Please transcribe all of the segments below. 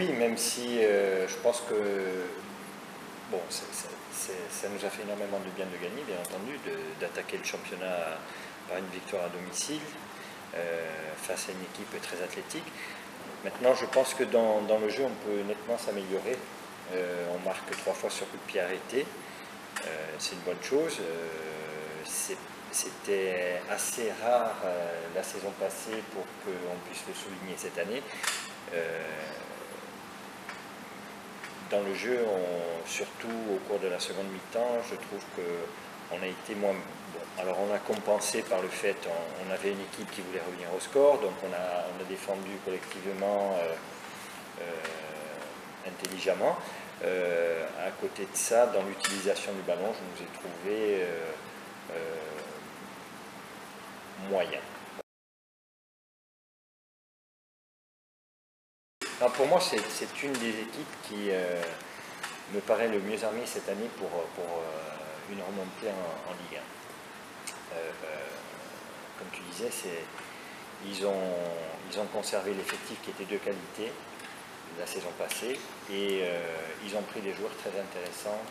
Oui, même si je pense que bon, ça nous a fait énormément de bien de gagner, bien entendu, d'attaquer le championnat par une victoire à domicile face à une équipe très athlétique. Maintenant, je pense que dans le jeu, on peut nettement s'améliorer. On marque 3 fois sur coup de pied arrêté. C'est une bonne chose. C'était assez rare la saison passée pour qu'on puisse le souligner cette année. Dans le jeu, surtout au cours de la seconde mi-temps, je trouve qu'on a été moins bon. Alors on a compensé par le fait on avait une équipe qui voulait revenir au score, donc on a défendu collectivement intelligemment. À côté de ça, dans l'utilisation du ballon, je nous ai trouvé moyen. Non, pour moi, c'est une des équipes qui me paraît le mieux armée cette année pour une remontée en Ligue 1. Comme tu disais, ils ont conservé l'effectif qui était de qualité la saison passée et ils ont pris des joueurs très intéressants,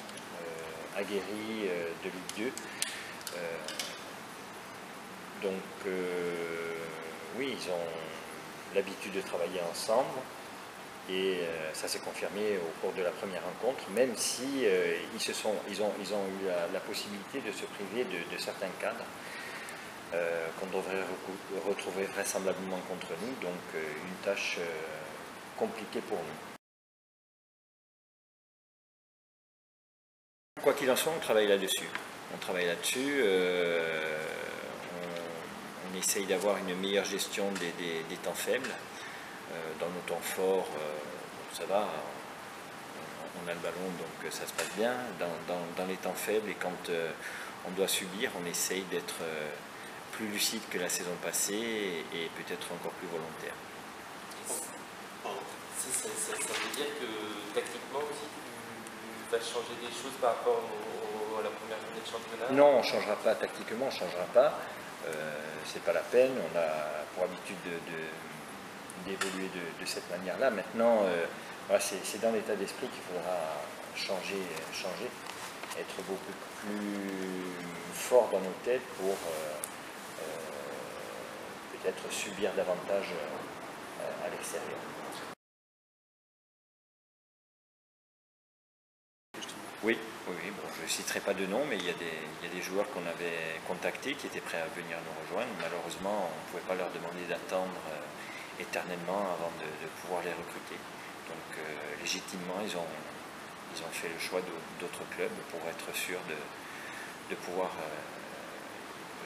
aguerris de Ligue 2. Donc oui, ils ont l'habitude de travailler ensemble. Et ça s'est confirmé au cours de la première rencontre, même si ils ont eu la possibilité de se priver de certains cadres qu'on devrait retrouver vraisemblablement contre nous, donc une tâche compliquée pour nous. Quoi qu'il en soit, on travaille là-dessus. On essaye d'avoir une meilleure gestion des temps faibles. Dans nos temps forts, ça va, on a le ballon, donc ça se passe bien. Dans les temps faibles, et quand on doit subir, on essaye d'être plus lucide que la saison passée et peut-être encore plus volontaire. Ça veut dire que tactiquement aussi, tu vas changer des choses par rapport à la première journée de championnat? Non, on ne changera pas tactiquement, on ne changera pas. C'est pas la peine, on a pour habitude d'évoluer de cette manière-là. Maintenant, voilà, c'est dans l'état d'esprit qu'il faudra changer, être beaucoup plus fort dans nos têtes pour peut-être subir davantage à l'extérieur. Oui, bon, je ne citerai pas de nom, mais il y a des joueurs qu'on avait contactés qui étaient prêts à venir nous rejoindre. Malheureusement, on ne pouvait pas leur demander d'attendre éternellement avant de pouvoir les recruter. Donc légitimement, ils ont fait le choix d'autres clubs pour être sûrs de pouvoir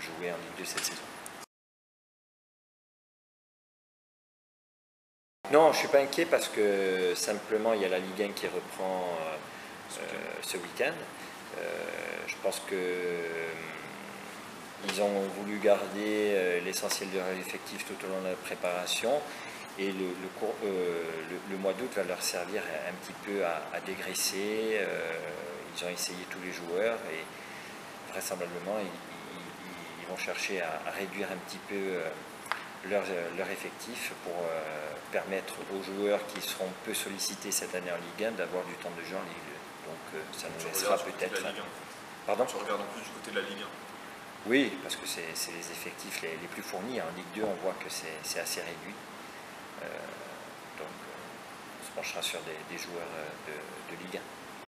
jouer en Ligue 2 cette saison. Non, je ne suis pas inquiet parce que simplement il y a la Ligue 1 qui reprend ce week-end. Je pense qu'ils ont voulu garder l'essentiel de leur effectif tout au long de la préparation et le mois d'août va leur servir un petit peu à dégraisser. Ils ont essayé tous les joueurs et vraisemblablement ils vont chercher à réduire un petit peu leur effectif pour permettre aux joueurs qui seront peu sollicités cette année en Ligue 1 d'avoir du temps de jeu en Ligue 2. Donc ça nous laissera peut-être... Pardon ? Tu regardes en plus du côté de la Ligue 1. Oui, parce que c'est les effectifs les plus fournis. En Ligue 2, on voit que c'est assez réduit. Donc on se penchera sur des joueurs de Ligue 1.